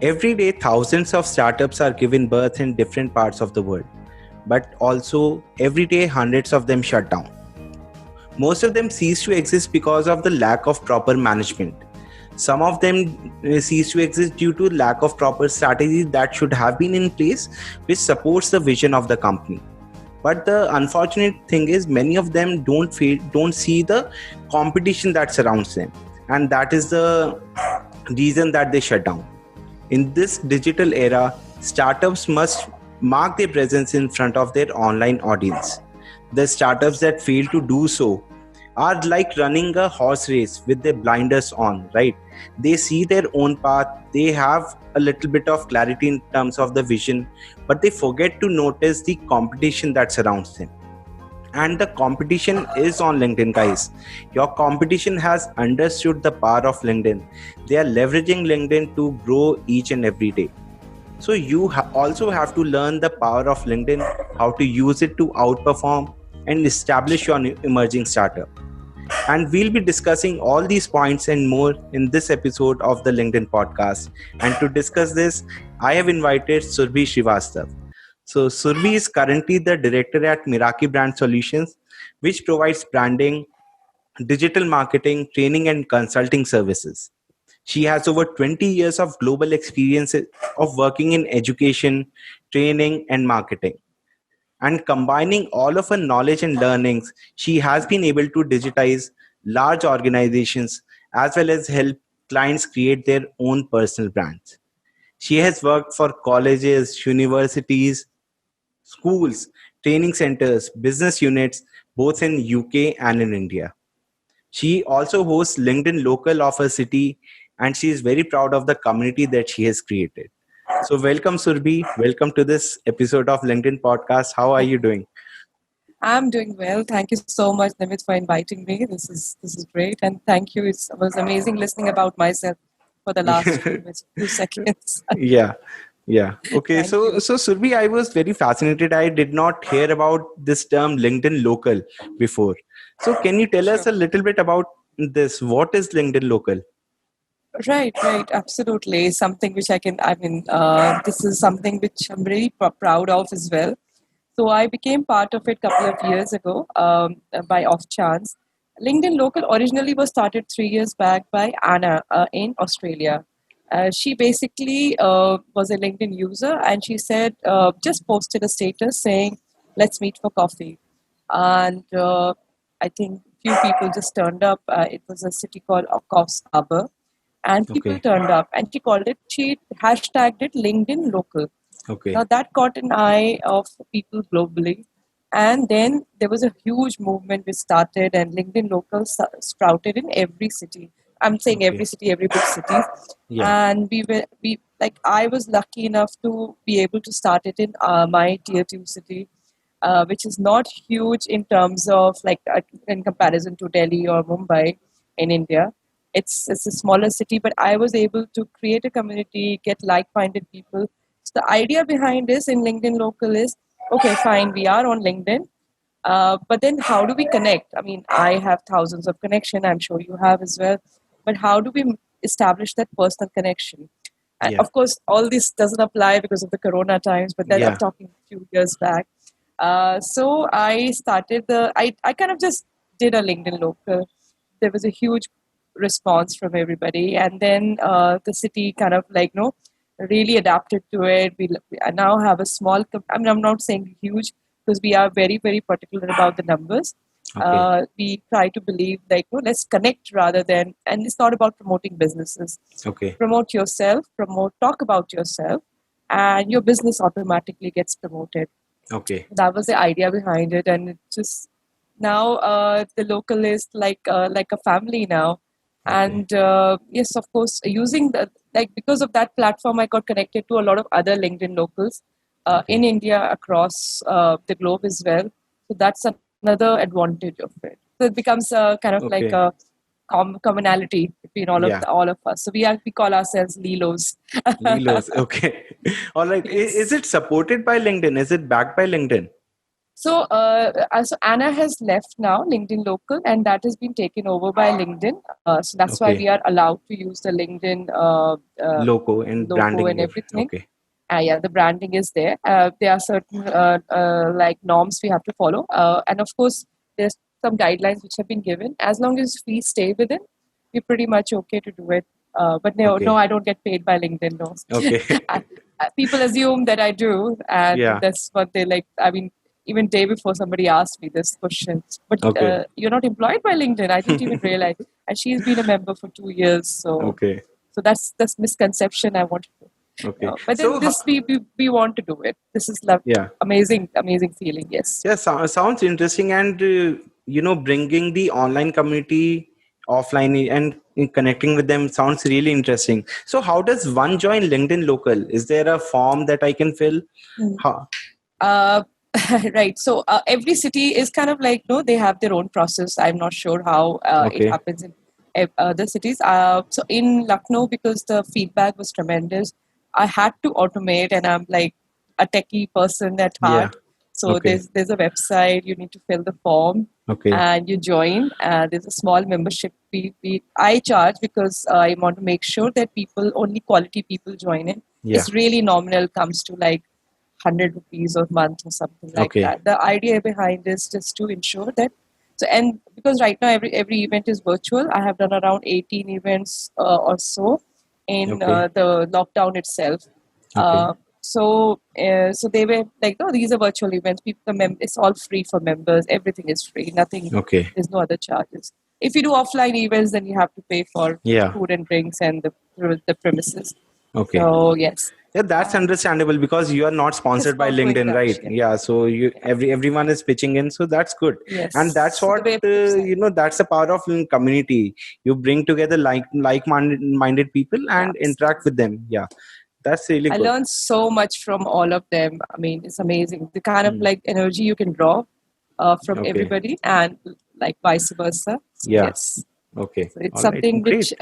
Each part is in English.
Every day, thousands of startups are given birth in different parts of the world, but also every day, hundreds of them shut down. Most of them cease to exist because of the lack of proper management. Some of them cease to exist due to lack of proper strategy that should have been in place, which supports the vision of the company. But the unfortunate thing is, many of them don't see the competition that surrounds them, and that is the reason that they shut down. In this digital era, startups must mark their presence in front of their online audience. The startups that fail to do so are like running a horse race with their blinders on, right? They see their own path, they have a little bit of clarity in terms of the vision, but they forget to notice the competition that surrounds them. And the competition is on LinkedIn, guys. Your competition has understood the power of LinkedIn. They are leveraging LinkedIn to grow each and every day. So you also have to learn the power of LinkedIn, how to use it to outperform and establish your emerging startup. And we'll be discussing all these points and more in this episode of the LinkedIn podcast. And to discuss this, I have invited Surbhi Srivastav. So Surbhi is currently the director at Miraki Brand Solutions, which provides branding, digital marketing, training, and consulting services. She has over 20 years of global experience of working in education, training, and marketing. And combining all of her knowledge and learnings, she has been able to digitize large organizations as well as help clients create their own personal brands. She has worked for colleges, universities, schools, training centers, business units, both in UK and in India. She also hosts LinkedIn Local of her city, and she is very proud of the community that she has created. So, welcome, Surbhi. Welcome to this episode of LinkedIn Podcast. How are you doing? I'm doing well. Thank you so much, Nimit, for inviting me. This is great, and thank you. It was amazing listening about myself for the last few seconds. Yeah. Yeah. Okay. Thank So, you. so Surbhi, I was very fascinated. I did not hear about this term LinkedIn Local before. So, can you tell us Sure. a little bit about this? What is LinkedIn Local? Right. Absolutely. Something which this is something which I'm really proud of as well. So I became part of it a couple of years ago by off chance. LinkedIn Local originally was started 3 years back by Anna in Australia. She basically was a LinkedIn user and she said, just posted a status saying, let's meet for coffee. And I think few people just turned up. It was a city called Coffs Harbour. And people Okay. turned up and she hashtagged it LinkedIn Local. Okay. Now that caught an eye of people globally. And then there was a huge movement which started, and LinkedIn Local sprouted in every city. I'm saying every Okay. city, every big city. Yeah. And we like I was lucky enough to be able to start it in my tier two city, which is not huge in terms of in comparison to Delhi or Mumbai in India. It's a smaller city, but I was able to create a community, get like-minded people. So the idea behind this in LinkedIn Local is okay, fine, we are on LinkedIn, but then how do we connect? I mean, I have thousands of connection. I'm sure you have as well. But how do we establish that personal connection? And Yeah. of course, all this doesn't apply because of the Corona times. But then I'm Yeah. talking a few years back. So I started I kind of just did a LinkedIn Local. There was a huge response from everybody, and then the city kind of really adapted to it. We now have a small. I mean, I'm not saying huge because we are very particular about the numbers. Okay. We try to believe let's connect rather than, and it's not about promoting businesses. Okay. Promote yourself, talk about yourself, and your business automatically gets promoted. Okay. That was the idea behind it, and it just now the local is like a family now. Okay. And yes, of course, using the because of that platform, I got connected to a lot of other LinkedIn locals in Okay. India, across the globe as well. So that's another advantage of it. So it becomes a kind of like Okay. a commonality between Yeah. all of us. So we call ourselves Lilos. Lilos. Okay. All right. Is Yes. it supported by LinkedIn? Is it backed by LinkedIn? So Anna has left now, LinkedIn Local, and that has been taken over by LinkedIn. So that's why Okay. we are allowed to use the LinkedIn Logo and logo branding. and everything. Okay. Yeah, the branding is there. There are certain like norms we have to follow, and of course, there's some guidelines which have been given. As long as we stay within, we're pretty much okay to do it. But no, Okay. I don't get paid by LinkedIn. No, Okay. people assume that I do, and Yeah. that's what they like. I mean, even day before somebody asked me this question, but Okay. you're not employed by LinkedIn. I didn't even realize, and she's been a member for 2 years, Okay. so that's misconception I wanted to. Okay. But then So this we want to do it. This is love, yeah. amazing feeling. Yes. Yeah, sounds interesting, and bringing the online community offline and connecting with them sounds really interesting. So, how does one join LinkedIn Local? Is there a form that I can fill? Mm. How? Uh, right. So every city is kind of like no, they have their own process. I'm not sure how it Okay. happens in other cities. So in Lucknow, because the feedback was tremendous, I had to automate, and I'm like a techie person at Yeah. heart. So Okay. there's a website. You need to fill the form, Okay. and you join. There's a small membership fee. I charge because I want to make sure that people, only quality people, join in. Yeah. It's really nominal. Comes to like 100 rupees a month or something like Okay. that. The idea behind is just to ensure that. So, and because right now every event is virtual, I have done around 18 events or so in Okay. the lockdown itself. Okay. Uh, so they were like, no, these are virtual events. It's all free for members. Everything is free. Nothing. Okay. There's no other charges. If you do offline events, then you have to pay for Yeah. food and drinks and the premises. Okay. So yes, Yeah, that's understandable because you are not it's sponsored by not going LinkedIn, right? Dutch. Yeah. Yeah, so Yeah. everyone is pitching in, so that's good, and that's Yes. So the what website. that's the power of community. You bring together like minded people Yeah, and interact with absolutely. them. Yeah, that's really I good. learned so much from all of them. I mean, it's amazing. The kind of Hmm. like energy you can draw from Okay. everybody, and like vice versa. So Yeah. yes, Okay. so it's All right. something Great.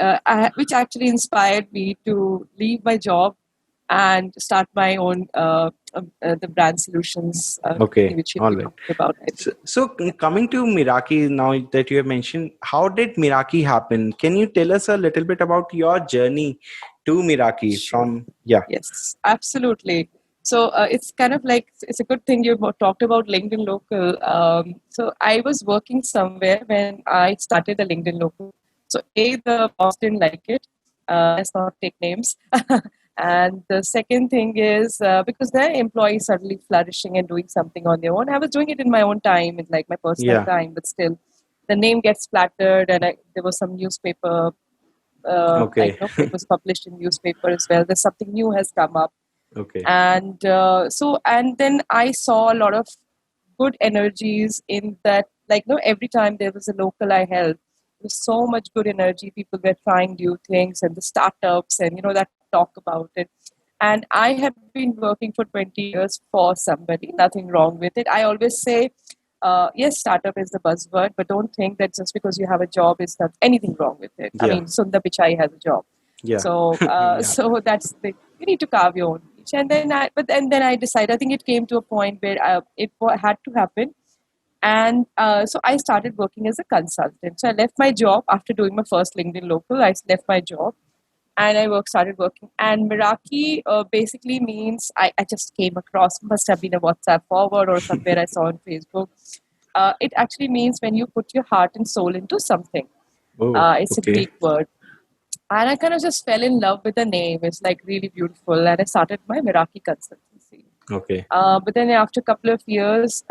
which actually inspired me to leave my job and start my own the brand solutions Okay. company, which you'll All be right. talking about, I So, think. so coming to Miraki now that you have mentioned, how did Miraki happen? Can you tell us a little bit about your journey to Miraki Sure. from, yeah. Yes, absolutely. So it's kind of like it's a good thing you talked about LinkedIn Local. So I was working somewhere when I started the LinkedIn Local. So the boss didn't like it. Let's not take names. And the second thing is because their employees suddenly flourishing and doing something on their own. I was doing it in my own time, in like my personal Yeah. time, but still, the name gets flattered, and there was some newspaper like Okay. it was published in newspaper as well. There's something new has come up, Okay. and and then I saw a lot of good energies in that. Like every time there was a local I held, there was so much good energy. People were trying new things, and the startups, and that talk about it. And I have been working for 20 years for somebody. Nothing wrong with it. I always say yes, startup is the buzzword, but don't think that just because you have a job is not anything wrong with it. I Yeah. mean, Sundar Pichai has a job, Yeah. so Yeah. so that's the you need to carve your own niche. And then I decided. I think it came to a point where had to happen, and so I started working as a consultant. So I left my job after doing my first LinkedIn Local. I left my job and I started working. And Meraki basically means I just came across, must have been a WhatsApp forward or somewhere I saw on Facebook. It actually means when you put your heart and soul into something. Oh, It's a okay. Greek word. And I kind of just fell in love with the name. It's like really beautiful. And I started my Meraki consultancy. Okay. But then after a couple of years,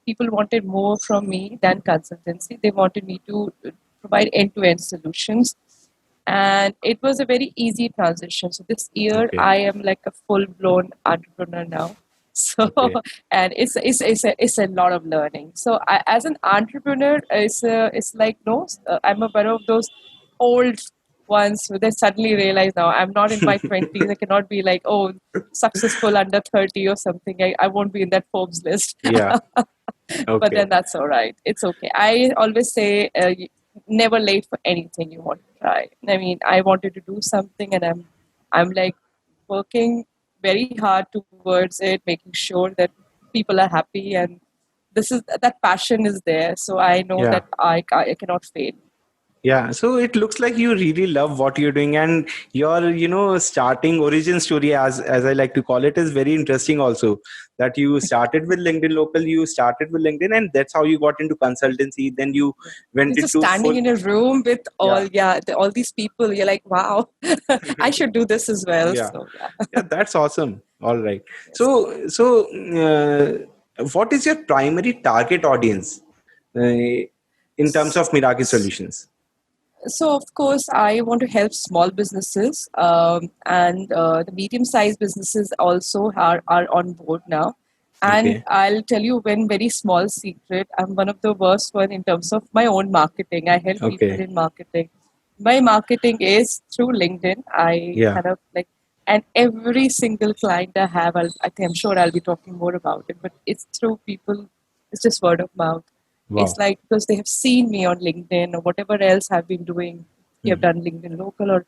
people wanted more from me than consultancy. They wanted me to provide end-to-end solutions, and it was a very easy transition. So this year, Okay. I am like a full-blown entrepreneur now. So, Okay. and it's a lot of learning. So, as an entrepreneur, it's like no, I'm a one of those old ones who they suddenly realize now I'm not in my 20s. I cannot be like, oh, successful under 30 or something. I won't be in that Forbes list. Yeah. But Okay. then that's all right. It's okay. I always say never late for anything you want to try. I mean, I wanted to do something, and I'm like working very hard towards it, making sure that people are happy, and this is that passion is there. So I know Yeah. that I cannot fail. Yeah, so it looks like you really love what you're doing, and your, starting origin story, as I like to call it, is very interesting. Also, that you started with LinkedIn Local, you started with LinkedIn, and that's how you got into consultancy. Then you went You're just into standing full. in a room with Yeah, all these people. You're like, wow, I should do this as well. yeah, So yeah. yeah. That's awesome. All right. Yes. So, what is your primary target audience in terms of Miraki Solutions? So of course, I want to help small businesses, and the medium-sized businesses also are on board now. And Okay. I'll tell you one very small secret. I'm one of the worst one in terms of my own marketing. I help people Okay. in marketing. My marketing is through LinkedIn. I Yeah. kind of like, and every single client I have, I think I'm sure I'll be talking more about it. But it's through people. It's just word of mouth. It's Wow. like because they have seen me on LinkedIn or whatever else I've been doing. We have Mhm. done LinkedIn Local, or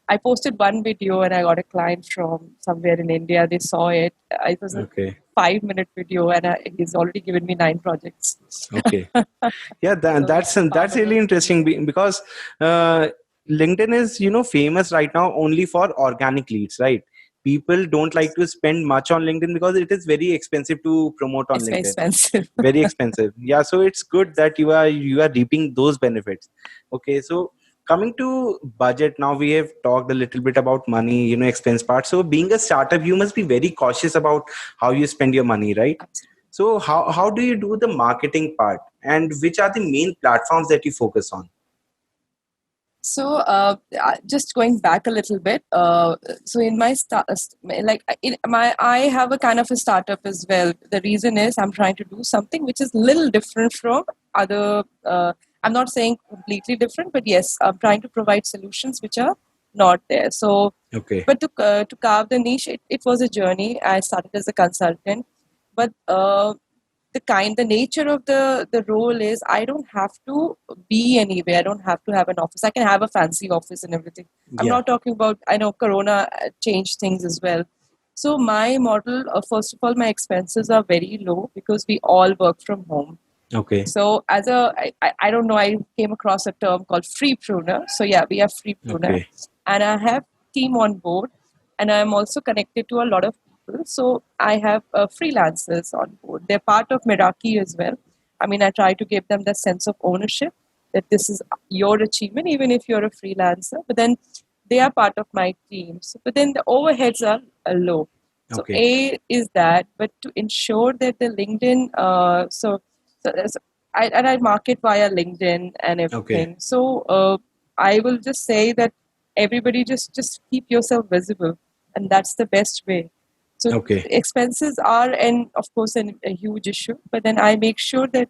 I posted one video and I got a client from somewhere in India. They saw it. It was a Okay. 5-minute video, and he's already given me 9 projects. Okay. Yeah, So that's part that's of really it. interesting because uh, LinkedIn is, famous right now only for organic leads, right? People don't like to spend much on LinkedIn because it is very expensive to promote on It's very LinkedIn. expensive. Very expensive. Yeah, so it's good that you are reaping those benefits. Okay, so coming to budget, now we have talked a little bit about money, expense part. So being a startup, you must be very cautious about how you spend your money, right? So how do you do the marketing part, and which are the main platforms that you focus on? So, just going back a little bit. So, in my I have a kind of a startup as well. The reason is I'm trying to do something which is little different from other. I'm not saying completely different, but yes, I'm trying to provide solutions which are not there. So, Okay. but to carve the niche, it was a journey. I started as a consultant, but the nature of the role is I don't have to be anywhere. I don't have to have an office. I can have a fancy office and everything. I'm Yeah. not talking about, I know Corona changed things as well. So my model, first of all, my expenses are very low because we all work from home. Okay. So I don't know, I came across a term called freepreneur. So yeah, we are freepreneur, Okay. and I have team on board, and I'm also connected to a lot of people. So I have freelancers on board. They're part of Meraki as well. I mean, I try to give them the sense of ownership that this is your achievement, even if you're a freelancer. But then they are part of my team. So, but then the overheads are low. So Okay. A is that, but to ensure that the LinkedIn, so I market via LinkedIn and Okay. everything. So I will just say that everybody just keep yourself visible, and that's the best way. So Okay. expenses are, and of course, a huge issue. But then I make sure that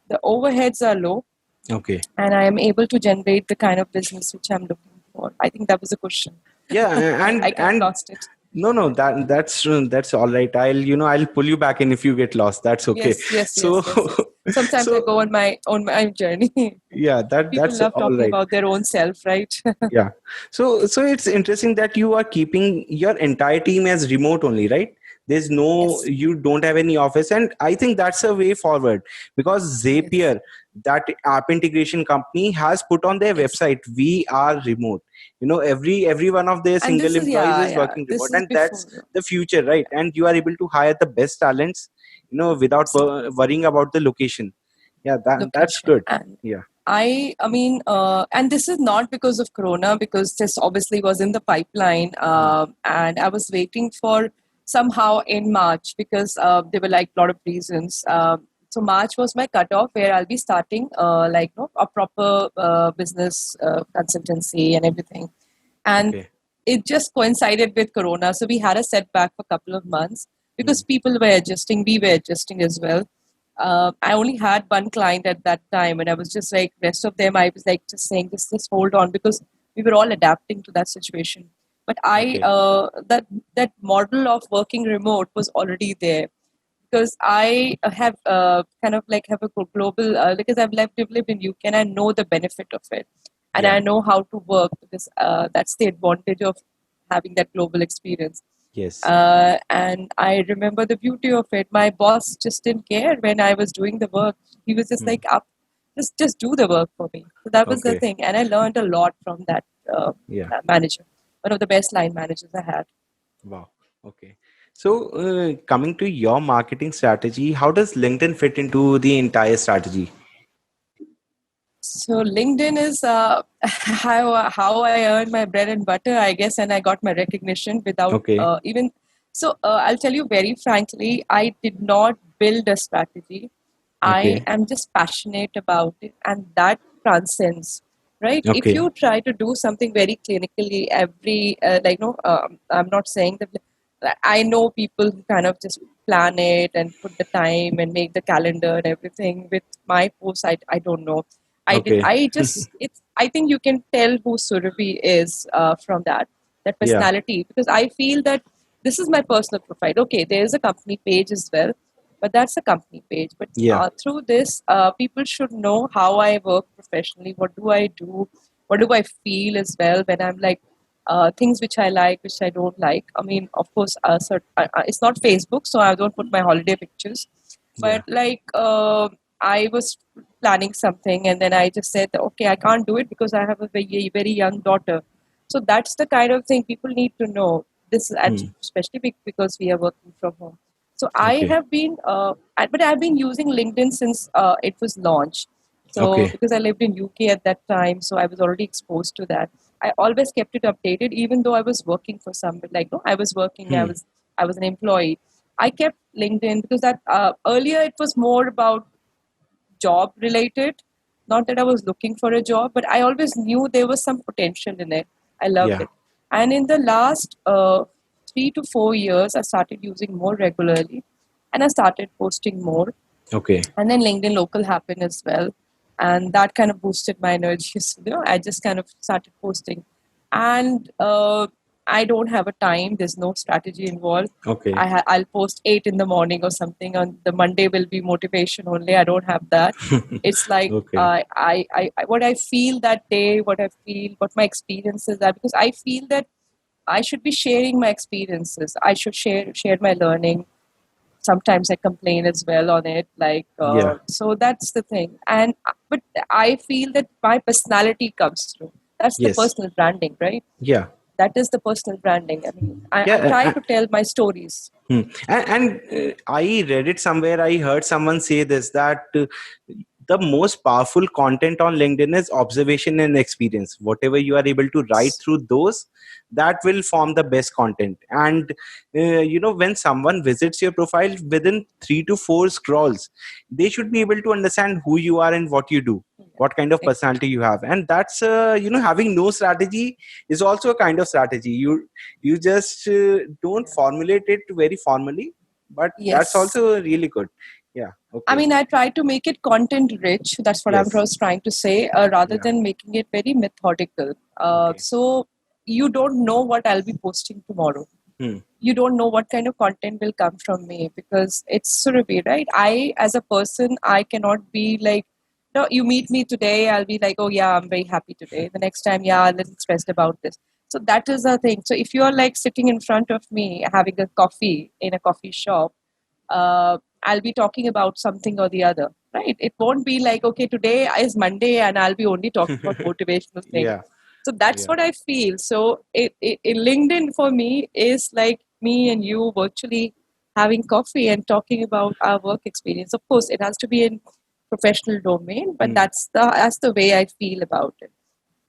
the overheads are low, Okay. and I am able to generate the kind of business which I'm looking for. I think that was a question. Yeah, I and kind of and lost it. no, that's all right. I'll pull you back in if you get lost. That's okay. Yes, yes, So yes, yes, yes. Sometimes I so go on my journey. yeah, People that's love all talking right. about their own self, right? Yeah. So it's interesting that you are keeping your entire team as remote only, right? There's no, Yes, you don't have any office, and I think that's a way forward because yes, Zapier, that app integration company, has put on their yes. website, we are remote. Every one of their And single this is, employees yeah, is yeah. working remote, This is and that's before. the future, right? And you are able to hire the best talents, without Absolutely. worrying about the location. Yeah, that's Location. good. And Yeah. I mean, and this is not because of Corona, because this obviously was in the pipeline, Hmm. and I was waiting for somehow in March because there were like a lot of reasons. So March was my cutoff where I'll be starting a proper business consultancy and everything, and Okay. it just coincided with Corona. So we had a setback for a couple of months Hmm. because people were adjusting, we were adjusting as well. I only had one client at that time, and I was just like, rest of them, I was like just saying, just hold on, because we were all adapting to that situation. But Okay. that model of working remote was already there because I have kind of like have a global because lived in UK and I know the benefit of it, and Yeah. I know how to work because that's the advantage of having that global experience. Yes. And I remember the beauty of it. My boss just didn't care when I was doing the work. He was just Hmm. like, up, just do the work for me. So that was the Okay. thing, and I learned a lot from that Yeah. manager. One of the best line managers I had. Wow. Okay. So, coming to your marketing strategy, how does LinkedIn fit into the entire strategy? So LinkedIn is how I earned my bread and butter, I guess, and I got my recognition without Okay. even. So I'll tell you very frankly, I did not build a strategy. I Okay. am just passionate about it, and that transcends. Right? If Okay. you try to do something very clinically, I'm not saying that. I know people who kind of just plan it and put the time and make the calendar and everything. With my posts, I don't know. Okay. I think you can tell who Surabhi is from that Yeah. personality, because I feel that this is my personal profile. Okay, there is a company page as well, but that's a company page. But Yeah. through this, people should know how I work professionally. What do I do? What do I feel as well when I'm like things which I like, which I don't like. I mean, of course, it's not Facebook, so I don't put my holiday pictures. Yeah. But like, I was planning something, and then I just said, okay, I can't do it because I have a very young daughter. So that's the kind of thing people need to know. And Hmm. especially because we are working from home. So I Okay. have been, but I've been using LinkedIn since it was launched. So Okay. because I lived in UK at that time, so I was already exposed to that. I always kept it updated, even though I was working for some. Like, no, I was working. Hmm. I was an employee. I kept LinkedIn because that earlier it was more about job related. Not that I was looking for a job, but I always knew there was some potential in it. I loved Yeah. it. And in the last 3 to 4 years, I started using more regularly, and I started posting more. Okay. And then LinkedIn Local happened as well, and that kind of boosted my energy. So, I just kind of started posting, and I don't have a time. There's no strategy involved. Okay. I'll post 8 in the morning or something. On the Monday will be motivation only. I don't have that. It's like Okay. what I feel that day, what my experiences are, because I feel that I should be sharing my experiences. I should share my learning. Sometimes I complain as well on it, like Yeah. so that's the thing. And but I feel that my personality comes through. That's the Yes. personal branding, right? Yeah. That is the personal branding. I mean, I Yeah. try to tell my stories. And I read it somewhere. I heard someone say this, that the most powerful content on LinkedIn is observation and experience. Whatever you are able to write through those, that will form the best content. And when someone visits your profile, within 3 to 4 scrolls, they should be able to understand who you are and what you do, Yeah, what kind of personality exactly. you have. And that's having no strategy is also a kind of strategy. You just don't Yeah. formulate it very formally, but that's Yes. also really good. Yeah. I Okay. mean, I try to make it content rich. That's what I Yes. was trying to say, rather Yeah. than making it very methodical. Okay. So you don't know what I'll be posting tomorrow. Hmm. You don't know what kind of content will come from me, because it's Surabhi, right? I, as a person, I cannot be like, no, you meet me today, I'll be like, oh yeah, I'm very happy today. The next time, yeah, I'm a little stressed about this. So that is the thing. So if you're like sitting in front of me having a coffee in a coffee shop, I'll be talking about something or the other, right? It won't be like, okay, today is Monday and I'll be only talking about motivational things. Yeah. So that's Yeah. what I feel. So LinkedIn for me is like me and you virtually having coffee and talking about our work experience. Of course, it has to be in professional domain, but Hmm. that's the way I feel about it.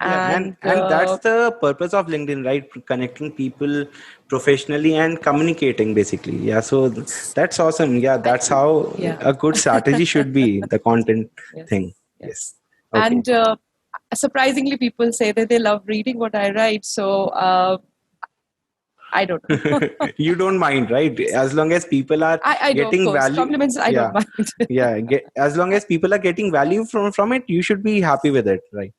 Yeah, and And and that's the purpose of LinkedIn, right? Connecting people professionally and communicating, basically. Yeah, so yes, that's awesome. Yeah, I that's how yeah. a good strategy should be, the content Yes, thing. Yes. yes. Okay. And surprisingly, people say that they love reading what I write. So I don't know. You don't mind, right? As long as people are I do, of getting course. value. Compliments, I don't Yeah. mind. Yeah. As long as people are getting value from it, you should be happy with it, right?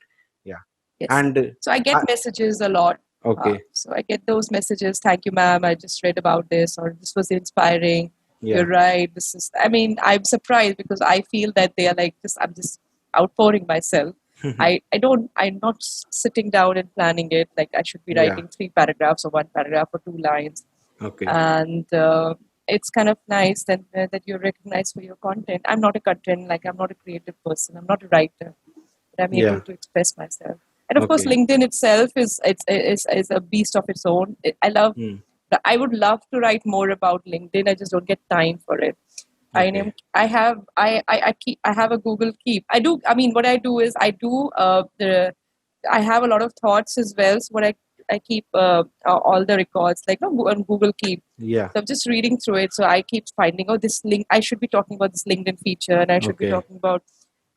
Yeah. Yes. And So I get messages a lot. okay. So I get those messages. Thank you, ma'am. I just read about this, or this was inspiring. You're Yeah. right. This is. I mean, I'm surprised because I feel that they are like this. I'm just outpouring myself. I don't. I'm not sitting down and planning it. Like I should be Yeah. writing 3 paragraphs or 1 paragraph or 2 lines. Okay. And it's kind of nice that you're recognized for your content. I'm not a content, like I'm not a creative person, I'm not a writer, but I'm able Yeah. to express myself. And of course, Okay. LinkedIn itself is a beast of its own. Hmm. I would love to write more about LinkedIn. I just don't get time for it. Okay. I have a Google Keep. I do. I mean, what I do is I have a lot of thoughts as well. So what I keep all the records like on Google Keep. Yeah. So I'm just reading through it. So I keep finding, oh, this link. I should be talking about this LinkedIn feature, and I should be Okay. talking about.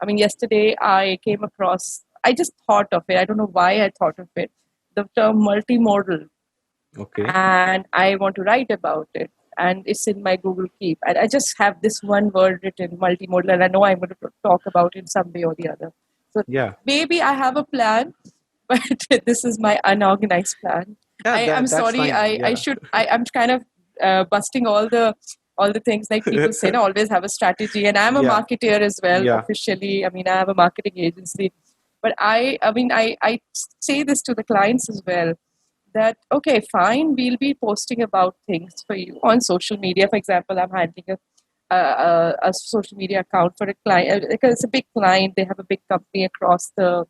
I mean, yesterday I came across. I just thought of it. I don't know why I thought of it. The term multimodal, Okay. and I want to write about it. And it's in my Google Keep. And I just have this one word written, multimodal, and I know I'm going to talk about it in some way or the other. So Yeah. maybe I have a plan, but this is my unorganized plan. Yeah. I'm That's sorry. fine. Yeah. I'm kind of busting all the things like people say. No, always have a strategy, and I'm a Yeah. marketer as well Yeah. officially. I mean, I have a marketing agency, but I say this to the clients as well that okay, fine, we'll be posting about things for you on social media. For example, I'm handling a social media account for a client because it's a big client. They have a big company across the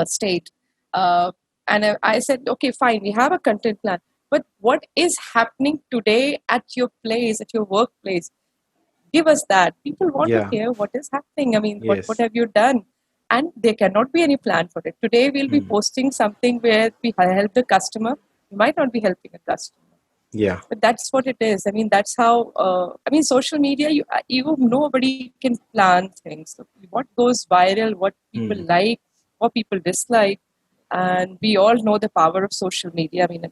state. And I said, okay, fine, we have a content plan. But what is happening today at your place, at your workplace? Give us that. People want to Yeah. hear what is happening. I mean, what Yes. have you done? And there cannot be any plan for it. Today, we'll be Hmm. posting something where we help the customer. We might not be helping a customer. Yeah. But that's what it is. I mean, that's how. I mean, social media. You nobody can plan things. So what goes viral, what people Hmm. like, what people dislike, and we all know the power of social media. I mean,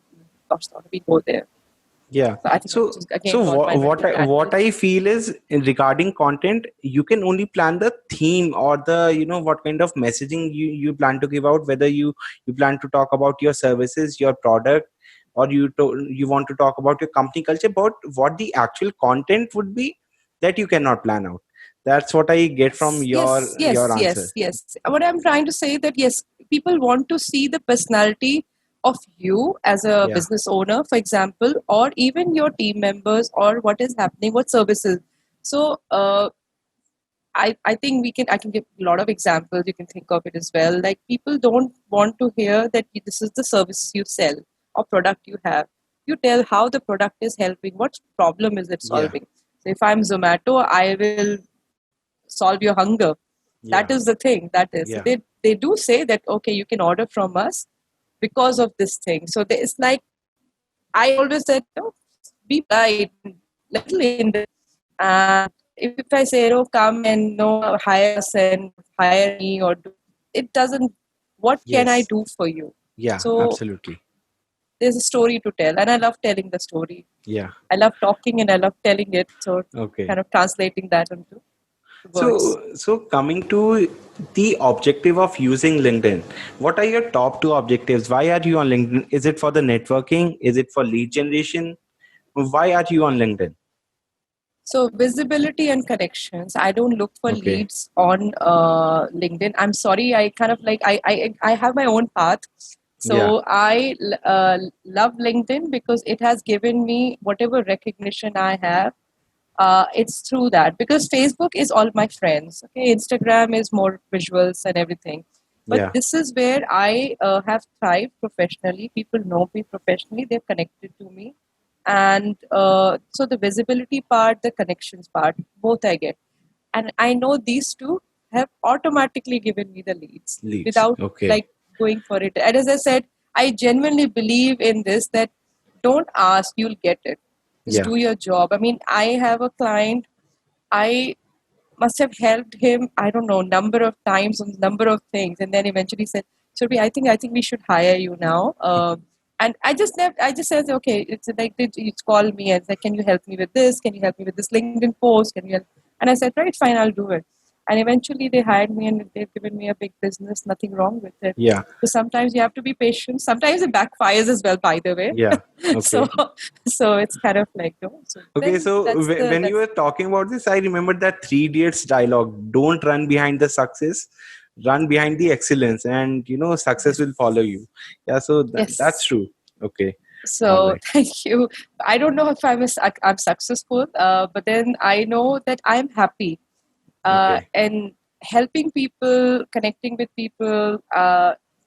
gosh, not we go there. Yeah. So I think I've So just again gone my what mental what tangent. I feel is regarding content, you can only plan the theme or the what kind of messaging you plan to give out. Whether you plan to talk about your services, your product, or you want to talk about your company culture. But what the actual content would be, that you cannot plan out. That's what I get from your answer. Yes. What I'm trying to say that yes, people want to see the personality of you as a Yeah. business owner, for example, or even your team members, or what is happening, what services. So I think I can give a lot of examples. You can think of it as well. Like people don't want to hear that this is the service you sell or product you have. You tell how the product is helping, what problem is it Yeah. solving. So if I'm Zomato, I will solve your hunger. That Yeah. is the thing. That is. So Yeah. they do say that okay, you can order from us because of this thing. So it's like I always said, no, be polite, little in this. And if I say, oh, come and no, hire us and hire me, or do, it doesn't. What can I Yes. do for you? Yeah. So Absolutely. there's a story to tell, and I love telling the story. Yeah. I love talking and I love telling it. So Okay. kind of translating that into words. So coming to the objective of using LinkedIn, what are your top two objectives? Why are you on LinkedIn? Is it for the networking? Is it for lead generation? Why are you on LinkedIn? So visibility and connections. I don't look for Okay. leads on LinkedIn. I'm sorry. I kind of like I have my own path. Yeah. So love LinkedIn because it has given me whatever recognition I have. It's through that because Facebook is all my friends. Okay, Instagram is more visuals and everything. But Yeah. this is where I have thrived professionally. People know me professionally. They're connected to me, and so the visibility part, the connections part, both I get, and I know these two have automatically given me the leads Leads. without Okay. like going for it. And as I said, I genuinely believe in this that don't ask, you'll get it. Just Yeah. do your job. I mean, I have a client. I must have helped him, I don't know, number of times on number of things, and then eventually said, "Surabhi, I think we should hire you now." And I just said, "Okay." It's like you call me and said, "Can you help me with this? Can you help me with this LinkedIn post? Can you help?" And I said, "Right, fine, I'll do it." And eventually they hired me and they've given me a big business. Nothing wrong with it. Yeah. So sometimes you have to be patient. Sometimes it backfires as well, by the way. Yeah. so Okay. so it's kind of like no. So Okay. then So when you that's were talking about this, I remember that Three Idiots dialogue: "Don't run behind the success, run behind the excellence, and success yes. will follow you." Yeah. So that's Yes. true. Okay. All So right. thank you. I don't know if I'm successful, but then I know that I'm happy Okay. and helping people, connecting with people,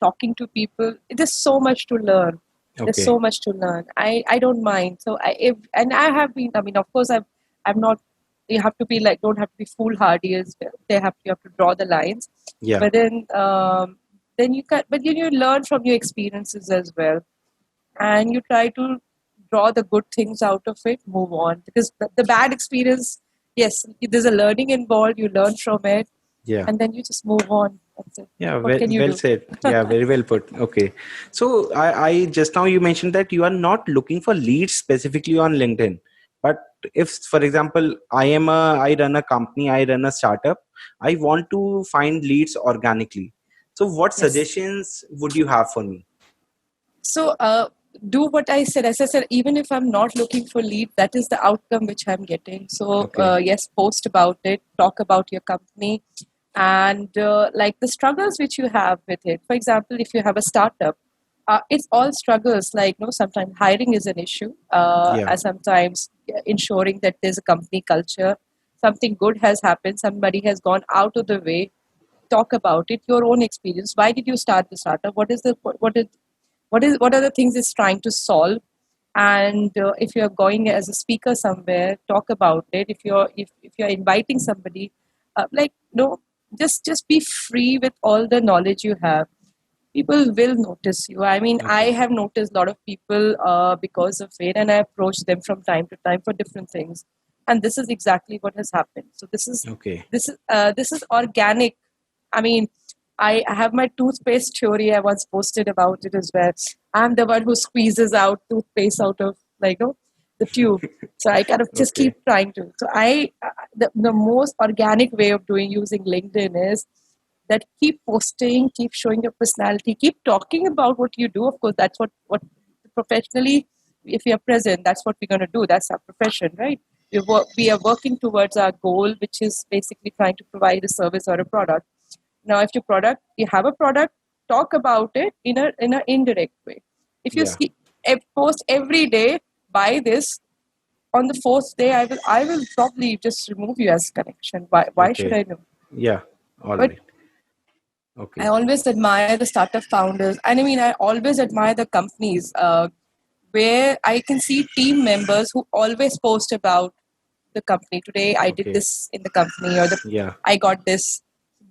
talking to people. There's so much to learn. There's Okay. so much to learn. I don't mind. So I have been. I mean, of course, I'm not. You have to be like, don't have to be foolhardy as well. You have to draw the lines. Yeah. But then you can. But then you learn from your experiences as well, and you try to draw the good things out of it, move on, because the bad experience, yes, there's a learning involved, you learn from it, Yeah. and then you just move on. That's it. Yeah, What well, can you well do? said. Yeah, very well put. Okay. So I just now you mentioned that you are not looking for leads specifically on LinkedIn. But if, for example, I run a company, I run a startup, I want to find leads organically. So what Yes. suggestions would you have for me? So do what I said. As I said, even if I'm not looking for lead, that is the outcome which I'm getting. So Okay. yes, post about it, talk about your company, and like the struggles which you have with it. For example, if you have a startup, it's all struggles. Like, sometimes hiring is an issue, Yeah. and sometimes ensuring that there's a company culture. Something good has happened. Somebody has gone out of the way. Talk about it. Your own experience. Why did you start the startup? What are the things it's trying to solve? And if you're going as a speaker somewhere, talk about it. If you're inviting somebody, like, just be free with all the knowledge you have. People will notice you. I mean, I Okay. have noticed a lot of people because of it, and I approach them from time to time for different things, and this is exactly what has happened. So Okay. this is organic. I mean, I have my toothpaste theory. I once posted about it as well. I'm the one who squeezes out toothpaste out of, like, the tube. So I kind of just Okay. keep trying to. So the most organic way of doing using LinkedIn is that keep posting, keep showing your personality, keep talking about what you do. Of course, that's what professionally, if you're present, that's what we're going to do. That's our profession, right? We are working towards our goal, which is basically trying to provide a service or a product. Now, if you have a product, talk about it in an indirect way. If you Yeah. post every day, buy this, on the fourth day, I will probably just remove you as connection. Why should Okay. I know? Yeah. All But right. I Okay. always admire the startup founders, and I mean, I always admire the companies where I can see team members who always post about the company. Today, I did Okay. this in the company, or Yeah. I got this.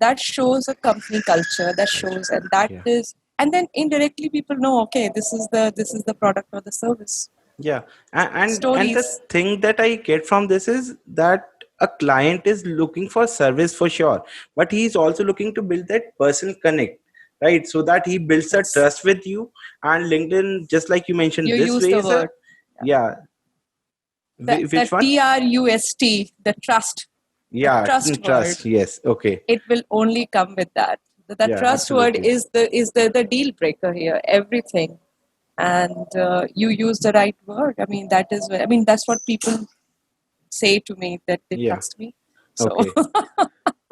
That shows a company culture. That Culture. shows, and that Yeah. is, and then indirectly people know, okay, this is the product or the service. Yeah, and the Stories. thing that I get from this is that a client is looking for service for sure, but he is also looking to build that person connect, right? So that he builds a Yes, trust with you. And LinkedIn, just like you mentioned, you this use way the is a, word. yeah. The Which one? trust, the Yeah, trust word. trust. Yes. Okay. It will only come with that. The Yeah, trust word absolutely. is the deal breaker here. Everything, and you use the right word. I mean, that's what people say to me, that they Yeah. trust me. So, Okay.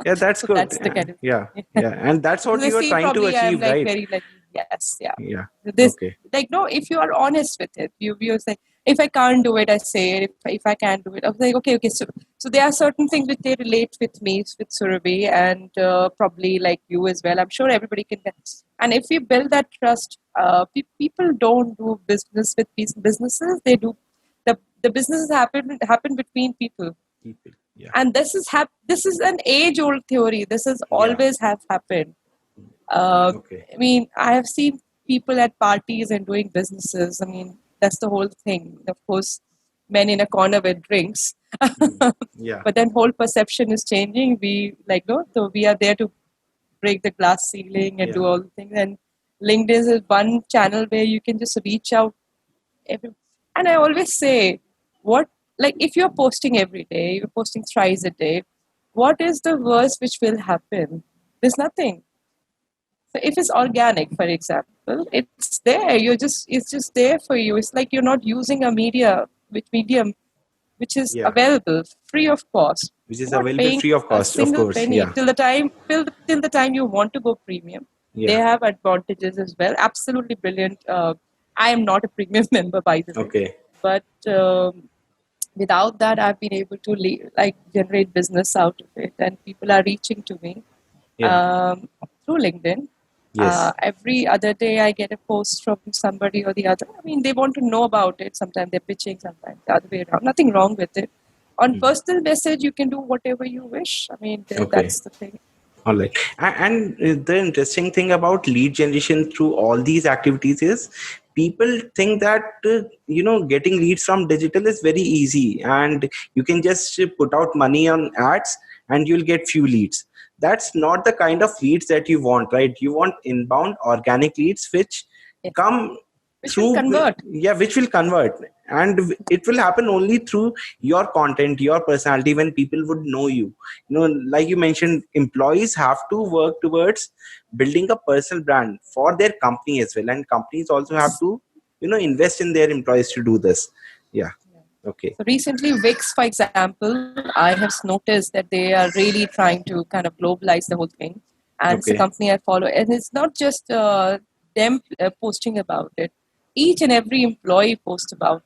Yeah, that's so good. that's the kind of Yeah. thing. Yeah, and that's what They you are see trying to probably I'm achieve, like right? very, like, yes, yeah. Yeah. This, Okay. like, no, if you are honest with it, you say, if I can't do it, I say it. If I can't do it, I'm like, okay. So there are certain things which they relate with me, with Surabhi, and probably like you as well. I'm sure everybody can. And if we build that trust, people don't do business with these businesses. They do the businesses happen between people, People. Yeah. and this is an age old theory. This has Yeah. always have happened. uh, Okay. I mean, I have seen people at parties and doing businesses. I mean, that's the whole thing. Of course, men in a corner with drinks, Mm. Yeah. but then whole perception is changing. We, like, no, so we are there to break the glass ceiling and do Yeah. all the things. And LinkedIn is one channel where you can just reach out. Every, and I always say, what, like, if you're posting every day, you're posting thrice a day, what is the worst which will happen? There's nothing. So if it's organic, for example, it's there. It's just there for you. It's like you're not using a medium which is Yeah. available free of cost. Which is You're not available paying free of a cost, of single course. penny Yeah. till the time you want to go premium. They Yeah. have advantages as well. Absolutely brilliant. I am not a premium member, by the way, Okay. but without that, I've been able to generate business out of it, and people are reaching to me Yeah. through LinkedIn. Yes. Every other day, I get a post from somebody or the other. I mean, they want to know about it. Sometimes they're pitching, sometimes the other way around. Nothing wrong with it. On Hmm. personal message, you can do whatever you wish. I mean, Okay. that's the thing. All right. And the interesting thing about lead generation through all these activities is people think that, getting leads from digital is very easy and you can just put out money on ads and you'll get few leads. That's not the kind of leads that you want, right? You want inbound organic leads which Yes. come Which will through, convert. yeah, which will convert. And it will happen only through your content, your personality, when people would know you. Like you mentioned, employees have to work towards building a personal brand for their company as well, and companies also have to invest in their employees to do this. Yeah. Okay. So recently, Wix, for example, I have noticed that they are really trying to kind of globalize the whole thing. And it's a Okay. company I follow. And it's not just them posting about it. Each and every employee posts about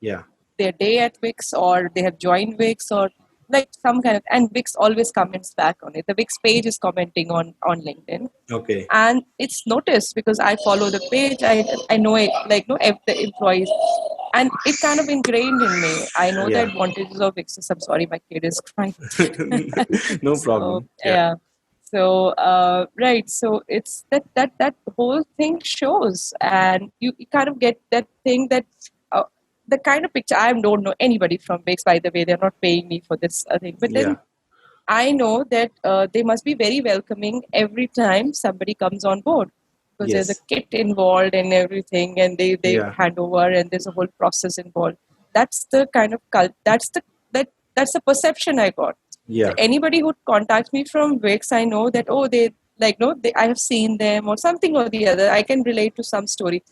Yeah. their day at Wix, or they have joined Wix, or like some kind of, and Wix always comments back on it. The Wix page is commenting on LinkedIn. Okay. And it's noticed because I follow the page. I know it, like, no, the employees, and it kind of ingrained in me. I know the Yeah. advantages of Wixes. I'm sorry, my kid is crying. No So problem. Yeah. yeah. So right. So it's that whole thing shows, and you kind of get that thing that. The kind of picture, I don't know anybody from Wix, by the way. They're not paying me for this thing, but Yeah. then I know that they must be very welcoming every time somebody comes on board, because there's a Yes. kit involved and everything, and they Yeah. hand over, and there's a whole process involved. That's the kind of that's the perception I got. So Yeah. anybody who contacts me from Wix, I know that, oh, they like, no, I have seen them or something or the other. I can relate to some story,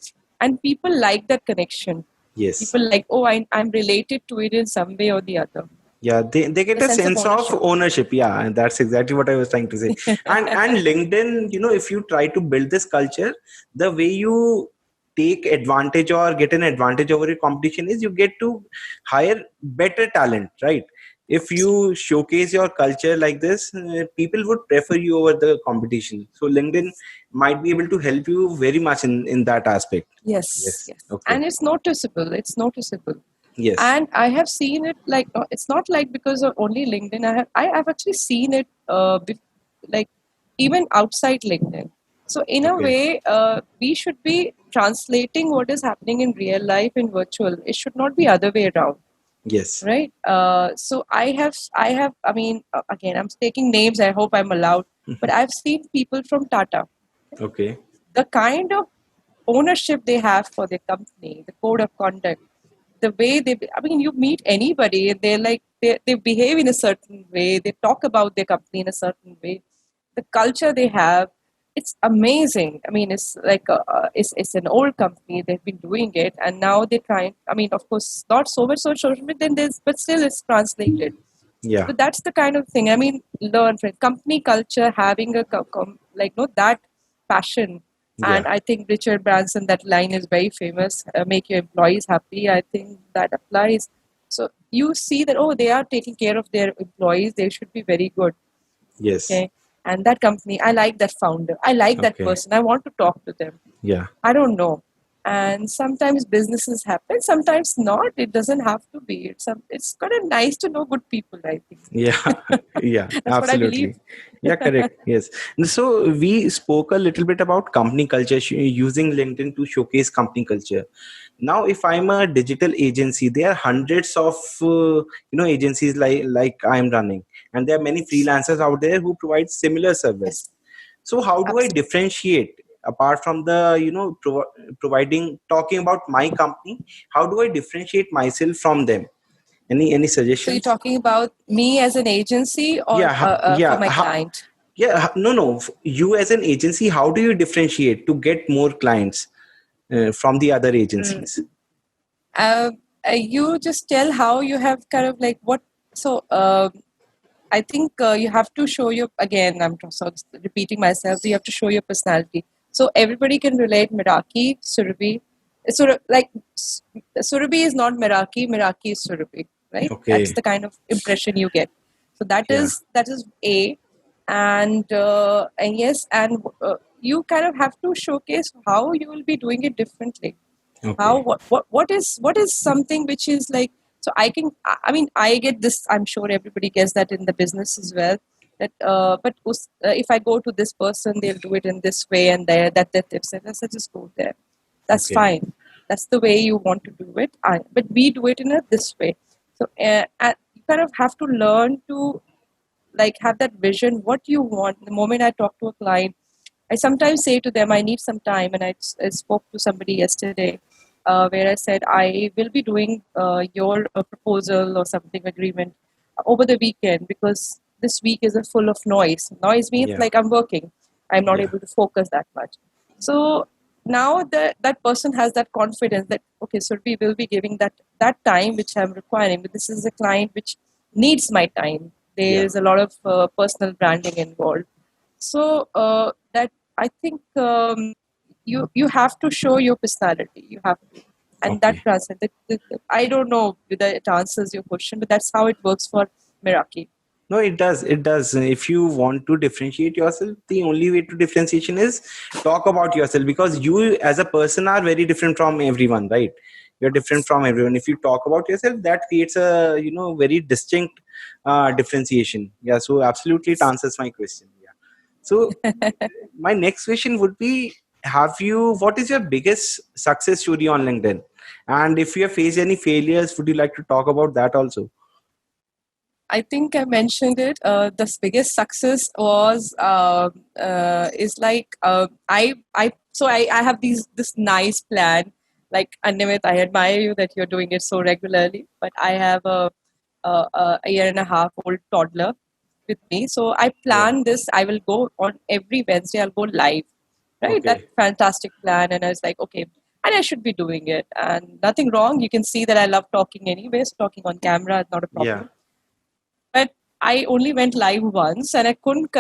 and people like that connection. Yes. People like, oh, I'm related to it in some way or the other. Yeah, they get The a sense of sense of ownership. ownership. Yeah, and that's exactly what I was trying to say. And LinkedIn, if you try to build this culture, the way you take advantage or get an advantage over your competition is you get to hire better talent, right? If you showcase your culture like this, people would prefer you over the competition. So LinkedIn might be able to help you very much in that aspect. Yes, Yes. yes. Okay. And it's noticeable. It's noticeable. Yes. And I have seen it, like, it's not like because of only LinkedIn. I have actually seen it like even outside LinkedIn. So in a Okay. way, we should be translating what is happening in real life in virtual. It should not be other way around, Yes. right? So I have. I mean, again, I'm taking names. I hope I'm allowed. But I've seen people from Tata. Okay. The kind of ownership they have for their company, the code of conduct, the way I mean, you meet anybody and they're like, they behave in a certain way, they talk about their company in a certain way, the culture they have, it's amazing. I mean, it's like it's an old company, they've been doing it, and now they're trying, I mean, of course, not so much social media, then there's, but still it's translated. Yeah. So that's the kind of thing. I mean, learn from company culture, having a like, no, that passion. And Yeah. I think Richard Branson, that line is very famous. Make your employees happy. I think that applies. So you see that, oh, they are taking care of their employees. They should be very good. Yes. Okay. And that company, I like that founder. I like that Okay. person. I want to talk to them. Yeah. I don't know. And sometimes businesses happen, sometimes not. It doesn't have to be. It's kind of nice to know good people, I think. Yeah. Yeah. That's what I believe. Absolutely. Yeah. Correct. Yes. So we spoke a little bit about company culture, using LinkedIn to showcase company culture. Now, if I'm a digital agency, there are hundreds of agencies like I'm running, and there are many freelancers out there who provide similar service. Yes, So how do I absolutely. differentiate apart from the providing talking about my company? How do I differentiate myself from them? Any So you're suggestions? talking about me as an agency, or Yeah, for yeah, my client? yeah. No, no. You as an agency, how do you differentiate to get more clients from the other Mm. agencies? Uh, you just tell how you have kind of like what. So I think you have to show your, again, I'm repeating myself. You have to show your personality. So everybody can relate. Miraki, Surabhi, Like Surabhi is not Meraki. Meraki is Surabhi, right? That's Okay. the kind of impression you get. So that Yeah. is A, and yes, and you kind of have to showcase how you will be doing it differently. How Okay. what is something which is like, so I mean, I get this, I'm sure everybody gets that in the business as well, that if I go to this person, they'll do it in this way, and there that tips, and I said, just go there, that's Okay. fine, that's the way you want to do it, but we do it in a this way. So you kind of have to learn to like have that vision what you want. The moment I talk to a client, I sometimes say to them, I need some time. And I spoke to somebody yesterday where I said, I will be doing your proposal or something agreement over the weekend, because this week is a full of noise. Noise means Yeah. like I'm working. I'm not Yeah. able to focus that much. So now that person has that confidence that, okay, so we will be giving that time which I'm requiring. But this is a client which needs my time. There Yeah. is a lot of personal branding involved. So that I think you have to show your personality. You have to, and that Okay. translates. I don't know whether it answers your question, but that's how it works for Meraki. No, it does. It does. If you want to differentiate yourself, the only way to differentiation is talk about yourself, because you as a person are very different from everyone, right? You're different from everyone. If you talk about yourself, that creates a very distinct differentiation. Yeah. So absolutely, it answers my question. Yeah. So my next question would be: have you? What is your biggest success story on LinkedIn? And if you have faced any failures, would you like to talk about that also? I think I mentioned it. The biggest success was is like I have this nice plan. Like Annamit, I admire you that you're doing it so regularly. But I have a year and a half old toddler with me, so I Yeah. plan this. I will go on every Wednesday. I'll go live. Right, that Okay. fantastic plan, and I was like, okay, and I should be doing it, and nothing wrong. You can see that I love talking anyways. Talking on camera is not a Yeah. problem, but I only went live once, and I couldn't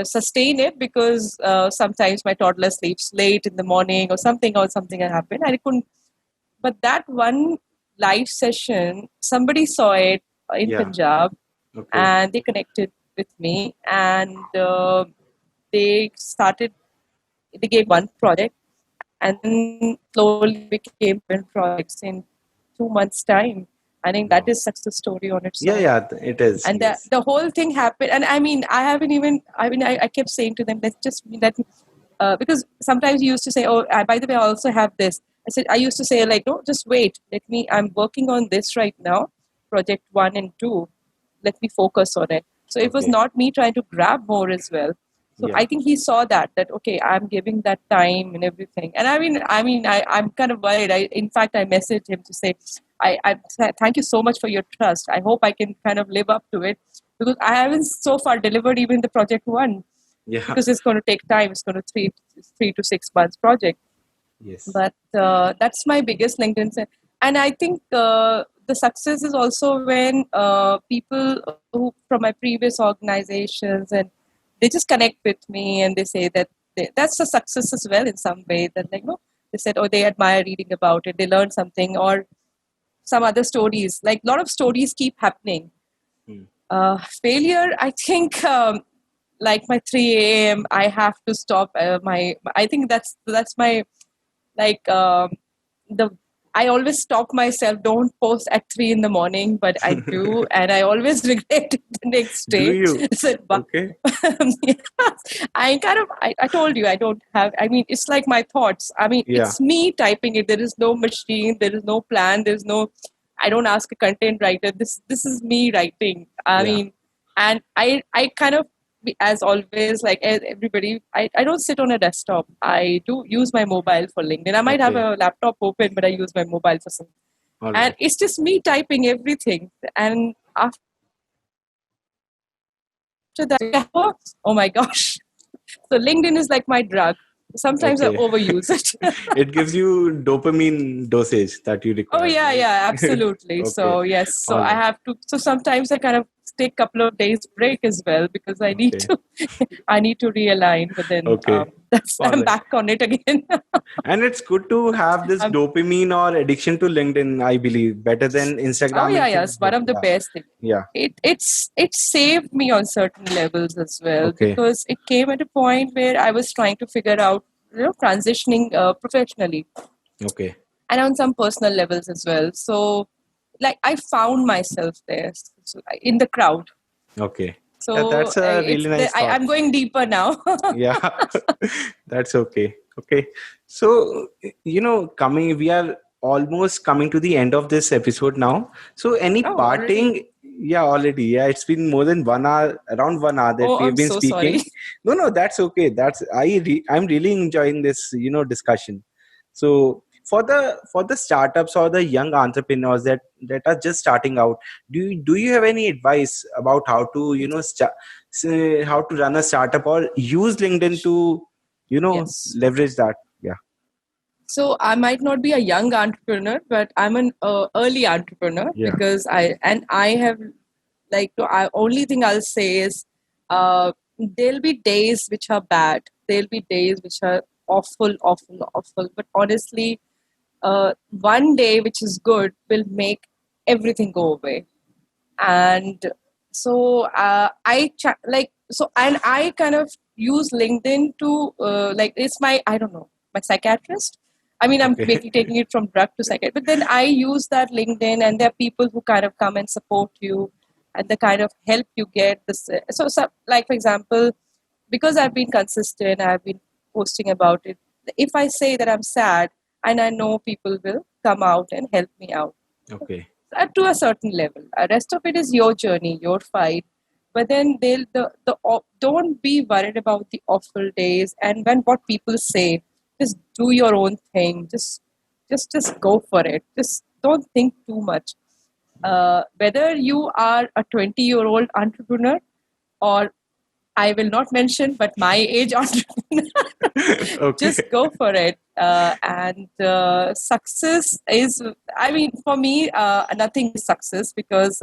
sustain it because sometimes my toddler sleeps late in the morning or something had happened. I couldn't. But that one live session, somebody saw it in Yeah. Punjab, Okay. and they connected with me, and they started. They gave one project, and then slowly became 10 projects in 2 months' time. I think that Wow. is success story on its Yeah, own. yeah, it is. And Yes. the whole thing happened, and I mean, I kept saying to them, let's just let me, because sometimes you used to say, oh, by the way, I also have this. I used to say, like, no, just wait, I'm working on this right now, project 1 and 2, let me focus on it. So it was Okay. not me trying to grab more as well. So Yeah. I think he saw that okay, I'm giving that time and everything. And I'm kind of worried. In fact, I messaged him to say, thank you so much for your trust. I hope I can kind of live up to it, because I haven't so far delivered even the project 1, Yeah. because it's going to take time. It's going to 3 to 6 months project. Yes. But that's my biggest LinkedIn. And I think the success is also when people who from my previous organizations, and they just connect with me, and they say that that's a success as well in some way. That, like, no, they said, oh, they admire reading about it, they learned something, or some other stories. Like, a lot of stories keep happening. Hmm. Failure, I think, like my 3 a.m. I have to stop. I think that's my, like, the I always stop myself. Don't post at 3 in the morning, but I do, and I always regret it the next Do day. you? So, Okay. yes, I told you I don't have. I mean, it's like my thoughts. I mean, Yeah. it's me typing it. There is no machine. There is no plan. There's no. I don't ask a content writer. This is me writing. I Yeah. mean, and I kind of, as always, like everybody, I don't sit on a desktop. I do use my mobile for LinkedIn. I might have Okay. a laptop open, but I use my mobile for some. All And right. it's just me typing everything. And after that, oh my gosh. So LinkedIn is like my drug. Sometimes I Okay. overuse it. It gives you dopamine dosage that you Oh require, yeah, right? yeah, absolutely. Okay. So yes, so All I right. have to. So sometimes I kind of take a couple of days break as well, because I need Okay. to, I need to realign. But then Okay. All I'm right. back on it again. And it's good to have this Um, dopamine or addiction to LinkedIn, I believe, better than oh Instagram yeah, and yes, one Facebook. of the Yeah. best things. Yeah. It saved me on certain levels as well, Okay. because it came at a point where I was trying to figure out, transitioning professionally Okay. and on some personal levels as well. So, like, I found myself there, in the crowd. Okay. Yeah, So that's a it's really nice thought. I'm going deeper now. Yeah. That's okay. Okay. So, we are almost coming to the end of this episode now. So, any Oh, already. parting? Yeah, already. Yeah, it's been more than 1 hour, around 1 hour that Oh, we've I'm been so sorry. speaking. No, that's okay. I'm really enjoying this, discussion. So, for the startups or the young entrepreneurs that are just starting out, do you have any advice about how to, say how to run a startup or use LinkedIn to Yes. leverage that? Yeah. So I might not be a young entrepreneur, but I'm an early entrepreneur, Yeah. because I have, like, I only thing I'll say is, there'll be days which are bad. There'll be days which are awful, awful, awful. But honestly, one day which is good will make everything go away. And so and I kind of use LinkedIn to, like, it's my, I don't know, my psychiatrist. I mean, I'm Okay. making taking it from drug to psychiatrist, but then I use that LinkedIn, and there are people who kind of come and support you, and the kind of help you get this. So like, for example, because I've been consistent, I've been posting about it. If I say that I'm sad, and I know people will come out and help me out, Okay. to a certain level. Rest of it is your journey, your fight. But then don't be worried about the awful days, and when what people say. Just do your own thing. Just go for it. Just don't think too much. Whether you are a 20-year-old entrepreneur, or I will not mention, but my age entrepreneur, Okay. just go for it. And success is, I mean, for me, nothing is success, because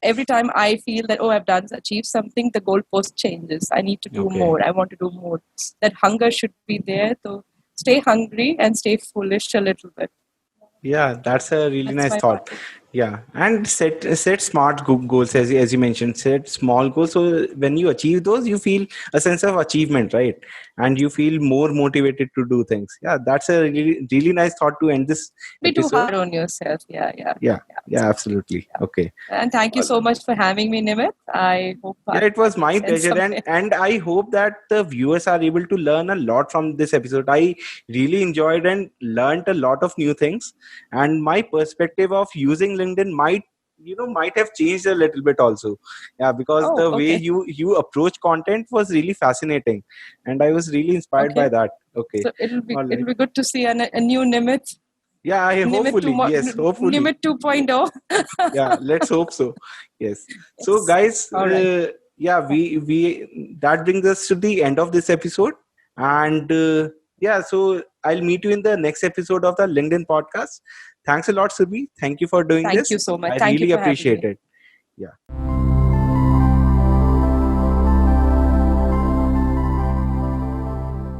every time I feel that, oh, I've done achieved something, the goalpost changes. I need to do Okay. more. I want to do more. That hunger should be there. So stay hungry and stay foolish a little bit. Yeah, that's a really That's nice my thought. part. Yeah, and set smart goals, as you mentioned. Set small goals, so when you achieve those, you feel a sense of achievement, right? And you feel more motivated to do things. Yeah, that's a really really nice thought to end this Be too episode. hard on yourself. Yeah, yeah, yeah, Yeah, yeah. yeah, Absolutely. absolutely. Yeah. Okay. And thank you Well, so much for having me, Nimit. I hope yeah, I it was my sent pleasure, and somewhere. and I hope that the viewers are able to learn a lot from this episode. I really enjoyed and learned a lot of new things, and my perspective of using LinkedIn might have changed a little bit also. Yeah, because Oh, the way okay. you approach content was really fascinating, and I was really inspired by Okay. that. Okay, So it'll all be right. good to see a new Nimit. Yeah, hopefully, yes, hopefully. Nimit 2.0. Yeah, let's hope so. Yes. So Yes. guys, All right. yeah, we that brings us to the end of this episode. And yeah, so I'll meet you in the next episode of the LinkedIn podcast. Thanks a lot, Subi. Thank you for doing Thank this. you so much. I Thank you really for having appreciate me. it. Yeah.